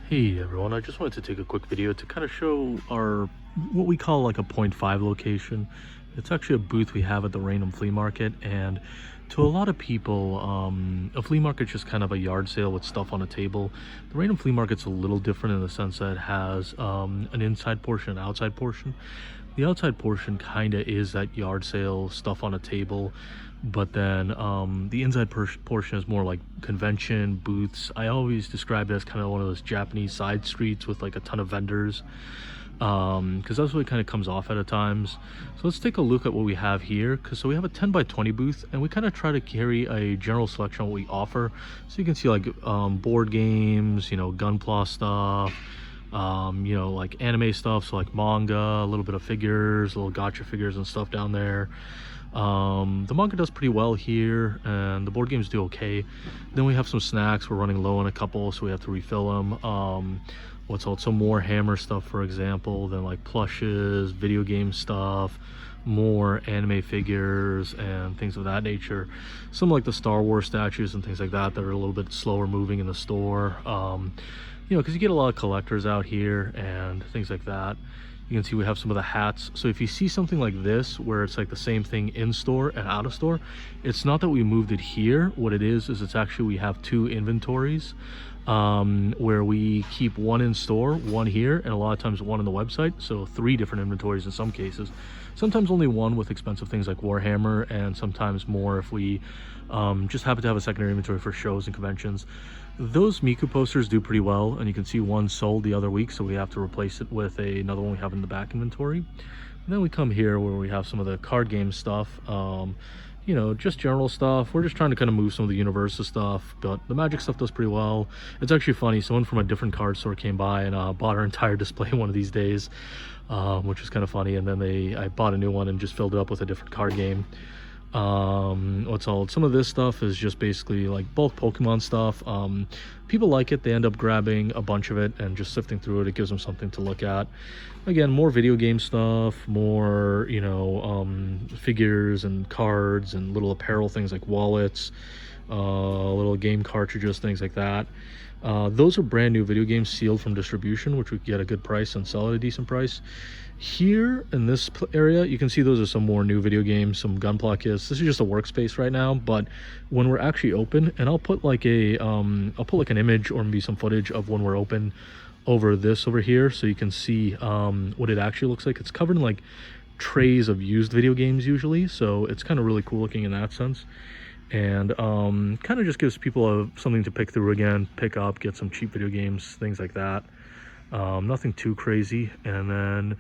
Hey everyone, I just wanted to take a quick video to kind of show our what we call like a point 0.5 location. It's actually a booth we have at the Raynham flea market, and to a lot of people, a flea market's just kind of a yard sale with stuff on a table. The Raynham flea market's a little different in the sense that it has an inside portion and outside portion. The outside portion kind of is that yard sale stuff on a table, but then the inside portion is more like convention booths. I always describe it as kind of one of those Japanese side streets with like a ton of vendors, because that's what it kind of comes off at times. So let's take a look at what we have here. So we have a 10 by 20 booth, and we kind of try to carry a general selection of what we offer. So you can see like board games, gunpla stuff, like anime stuff, so like manga, a little bit of figures, little gotcha figures and stuff down there. The manga does pretty well here, and the board games do okay. Then we have some snacks. We're running low on a couple, so we have to refill them. What's called some more Hammer stuff, for example, then like plushes, video game stuff, more anime figures and things of that nature. Some like the Star Wars statues and things like that that are a little bit slower moving in the store. Because you get a lot of collectors out here and things like that. You can see we have some of the hats. So if you see something like this where it's like the same thing in store and out of store, it's not that we moved it here. What it is it's actually we have two inventories, where we keep one in store, one here, and a lot of times one on the website. So 3 different inventories in some cases. Sometimes only one with expensive things like Warhammer, and sometimes more if we just happen to have a secondary inventory for shows and conventions. Those Miku posters do pretty well, and you can see one sold the other week, so we have to replace it with another one we have in the back inventory. And then we come here where we have some of the card game stuff, just general stuff. We're just trying to kind of move some of the Universal stuff, but the Magic stuff does pretty well. It's actually funny, someone from a different card store came by and bought our entire display one of these days, which was kind of funny. And then I bought a new one and just filled it up with a different card game. Some of this stuff is just basically like bulk Pokemon stuff. People like it, they end up grabbing a bunch of it and just sifting through it. It gives them something to look at. Again, more video game stuff, more figures and cards and little apparel things like wallets, little game cartridges, things like that. Those are brand new video games sealed from distribution, which we get a good price and sell at a decent price. Here in this area, you can see those are some more new video games, some gunpla kits. This is just a workspace right now, but when we're actually open, and I'll put like an image or maybe some footage of when we're open over here, so you can see what it actually looks like. It's covered in like trays of used video games usually, so it's kind of really cool looking in that sense. And kind of just gives people something to pick through again, pick up, get some cheap video games, things like that. Nothing too crazy. And then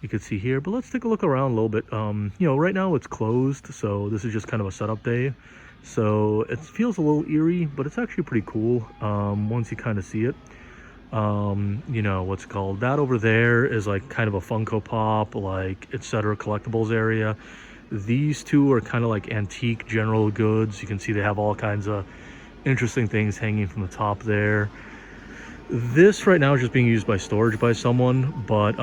you can see here, but let's take a look around a little bit. Right now it's closed, so this is just kind of a setup day. So it feels a little eerie, but it's actually pretty cool once you kind of see it. That over there is like kind of a Funko Pop, like etc. collectibles area. These two are kind of like antique general goods. You can see they have all kinds of interesting things hanging from the top there. This right now is just being used by storage by someone, but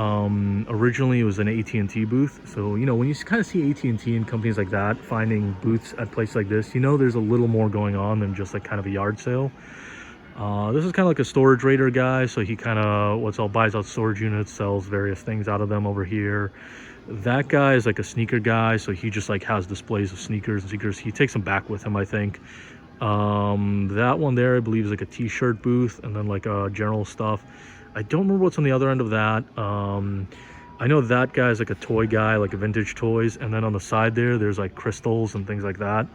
originally it was an AT&T booth. So when you kind of see AT&T and companies like that finding booths at places like this, there's a little more going on than just like kind of a yard sale. This is kind of like a storage raider guy, so he kind of buys out storage units, sells various things out of them over here. That guy is like a sneaker guy, so he just like has displays of sneakers. He takes them back with him, I think. That one there I believe is like a t-shirt booth, and then like general stuff. I don't remember what's on the other end of that. I know that guy's like a toy guy, like a vintage toys, and then on the side there's like crystals and things like that.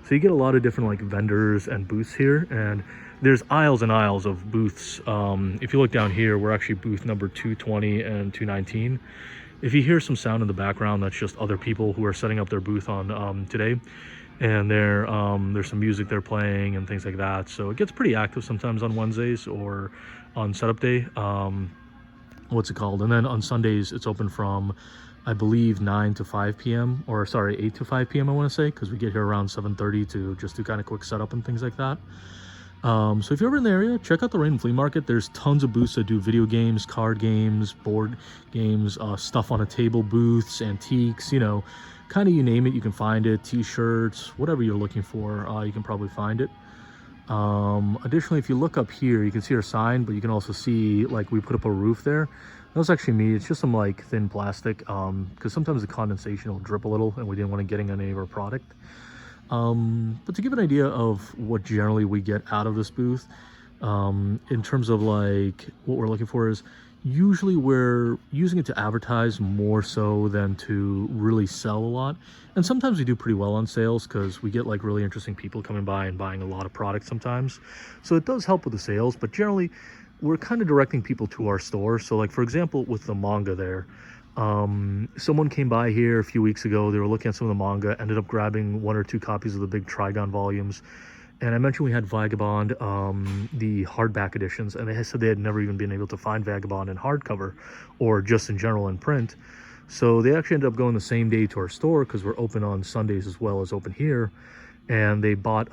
So you get a lot of different like vendors and booths here, and there's aisles and aisles of booths. If you look down here, we're actually booth number 220 and 219. If you hear some sound in the background, that's just other people who are setting up their booth on today, and there's some music they're playing and things like that. So it gets pretty active sometimes on Wednesdays or on setup day. And then on Sundays it's open from, I believe, 9 to 5 p.m. or sorry, 8 to 5 p.m. I want to say, because we get here around 7:30 to just do kind of quick setup and things like that. So if you're ever in the area, check out the Raynham Flea Market. There's tons of booths that do video games, card games, board games, stuff on a table booths, antiques, kind of you name it, you can find it. T-shirts, whatever you're looking for, you can probably find it. Additionally, if you look up here, you can see our sign, but you can also see like we put up a roof there. That was actually me. It's just some like thin plastic, because sometimes the condensation will drip a little and we didn't want to getting on any of our product. But to give an idea of what generally we get out of this booth, in terms of like what we're looking for is usually we're using it to advertise more so than to really sell a lot. And sometimes we do pretty well on sales because we get like really interesting people coming by and buying a lot of products sometimes. So it does help with the sales, but generally we're kind of directing people to our store. So like, for example, with the manga there, someone came by here a few weeks ago. They were looking at some of the manga, ended up grabbing 1 or 2 copies of the big Trigon volumes. And I mentioned we had Vagabond, the hardback editions, and they said they had never even been able to find Vagabond in hardcover or just in general in print. So they actually ended up going the same day to our store because we're open on Sundays as well as open here. And they bought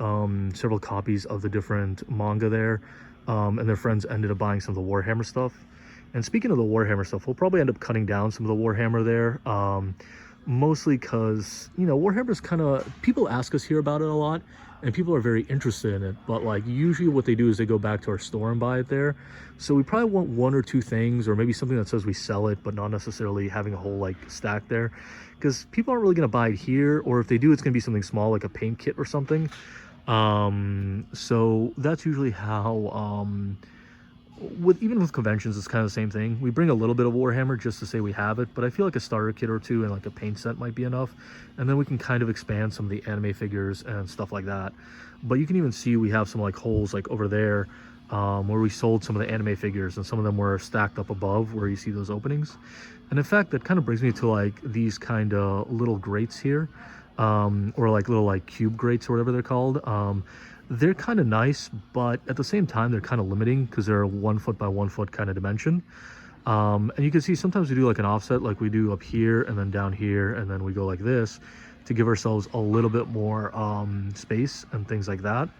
several copies of the different manga there, and their friends ended up buying some of the Warhammer stuff. And speaking of the Warhammer stuff, we'll probably end up cutting down some of the Warhammer there, mostly because, you know, Warhammer's kind of, people ask us here about it a lot, and people are very interested in it, but like usually what they do is they go back to our store and buy it there. So we probably want 1 or 2 things, or maybe something that says we sell it, but not necessarily having a whole like stack there, because people aren't really going to buy it here, or if they do, it's going to be something small like a paint kit or something. So that's usually how, even with conventions, it's kind of the same thing. We bring a little bit of Warhammer just to say we have it, but I feel like a starter kit or 2 and like a paint set might be enough, and then we can kind of expand some of the anime figures and stuff like that. But you can even see we have some like holes like over there, where we sold some of the anime figures, and some of them were stacked up above where you see those openings. And in fact, that kind of brings me to like these kind of little grates here, or like little like cube grates or whatever they're called. They're kind of nice, but at the same time, they're kind of limiting because they're a 1 foot by 1 foot kind of dimension. And you can see sometimes we do like an offset, like we do up here and then down here, and then we go like this to give ourselves a little bit more space and things like that.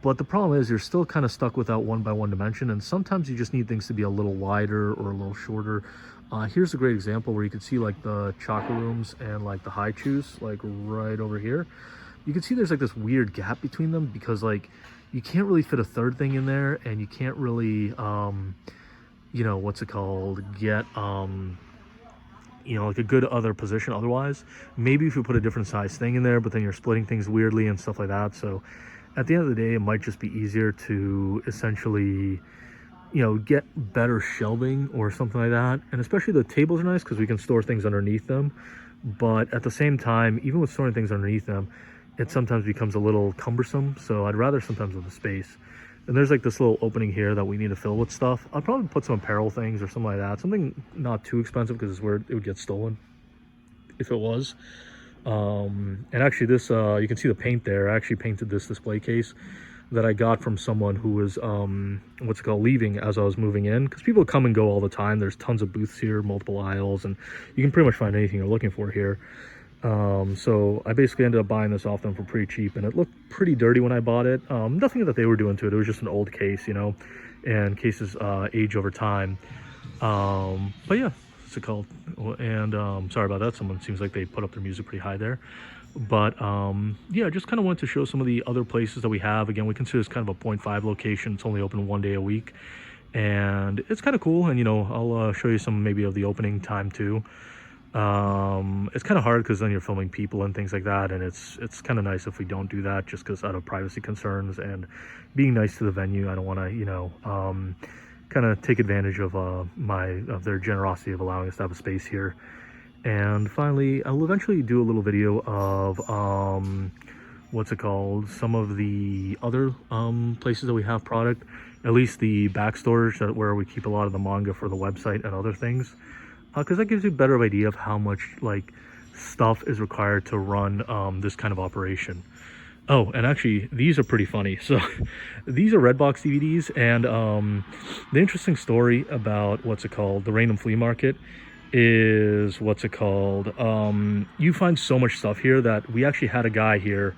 But the problem is you're still kind of stuck with that 1 by 1 dimension, and sometimes you just need things to be a little wider or a little shorter. Here's a great example where you can see like the chakra rooms and like the high chews, like right over here. You can see there's like this weird gap between them because like you can't really fit a third thing in there, and you can't really you know, what's it called, get you know, like a good other position otherwise. Maybe if you put a different size thing in there, but then you're splitting things weirdly and stuff like that. So at the end of the day, it might just be easier to essentially, you know, get better shelving or something like that. And especially the tables are nice because we can store things underneath them, but at the same time, even with storing things underneath them, it sometimes becomes a little cumbersome. So I'd rather sometimes have the space. And there's like this little opening here that we need to fill with stuff. I'll probably put some apparel things or something like that. Something not too expensive because it's where it would get stolen if it was. And actually this, you can see the paint there. I actually painted this display case that I got from someone who was, what's it called, leaving as I was moving in. Because people come and go all the time. There's tons of booths here, multiple aisles, and you can pretty much find anything you're looking for here. So I basically ended up buying this off them for pretty cheap, and it looked pretty dirty when I bought it. Nothing that they were doing to it. It was just an old case, you know, and cases age over time. But yeah, what's it called? And sorry about that. Someone seems like they put up their music pretty high there. But yeah, just kind of wanted to show some of the other places that we have. Again, we consider this kind of a 0.5 location. It's only open 1 day a week, and it's kind of cool. And you know, I'll show you some maybe of the opening time too. It's kind of hard because then you're filming people and things like that, and it's kind of nice if we don't do that, just because out of privacy concerns and being nice to the venue. I don't want to, you know, kind of take advantage of their generosity of allowing us to have a space here. And finally, I'll eventually do a little video of what's it called, some of the other places that we have product, at least the back storage where we keep a lot of the manga for the website and other things, because that gives you a better idea of how much like stuff is required to run this kind of operation. Oh, and actually these are pretty funny. So these are Redbox DVDs, and the interesting story about what's it called, the Raynham Flea Market, is what's it called, you find so much stuff here that we actually had a guy here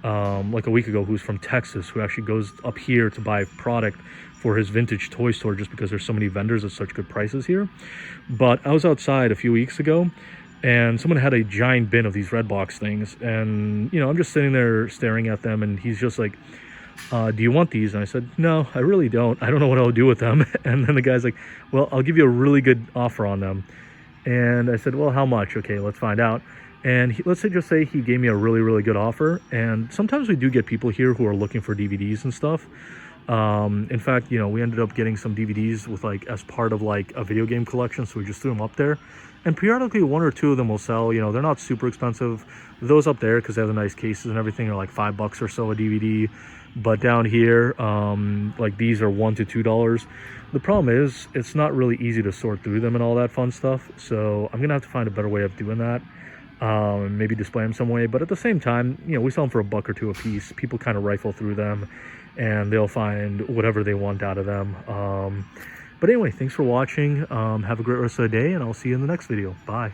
like a week ago who's from Texas, who actually goes up here to buy product for his vintage toy store just because there's so many vendors at such good prices here. But I was outside a few weeks ago, and someone had a giant bin of these Redbox things, and you know, I'm just sitting there staring at them, and he's just like, do you want these? And I said, no, I really don't. I don't know what I'll do with them. And then the guy's like, well, I'll give you a really good offer on them. And I said, well, how much? Okay, let's find out. And let's just say he gave me a really, really good offer. And sometimes we do get people here who are looking for DVDs and stuff. In fact, you know, we ended up getting some DVDs with like as part of like a video game collection, so we just threw them up there. And periodically one or two of them will sell. You know, they're not super expensive. Those up there, because they have the nice cases and everything, are like $5 or so a DVD. But down here, like these are $1 to $2. The problem is it's not really easy to sort through them and all that fun stuff. So I'm gonna have to find a better way of doing that. Maybe display them some way, but at the same time, you know, we sell them for $1 or $2 a piece. People kind of rifle through them and they'll find whatever they want out of them. But anyway, thanks for watching. Have a great rest of the day, and I'll see you in the next video. Bye.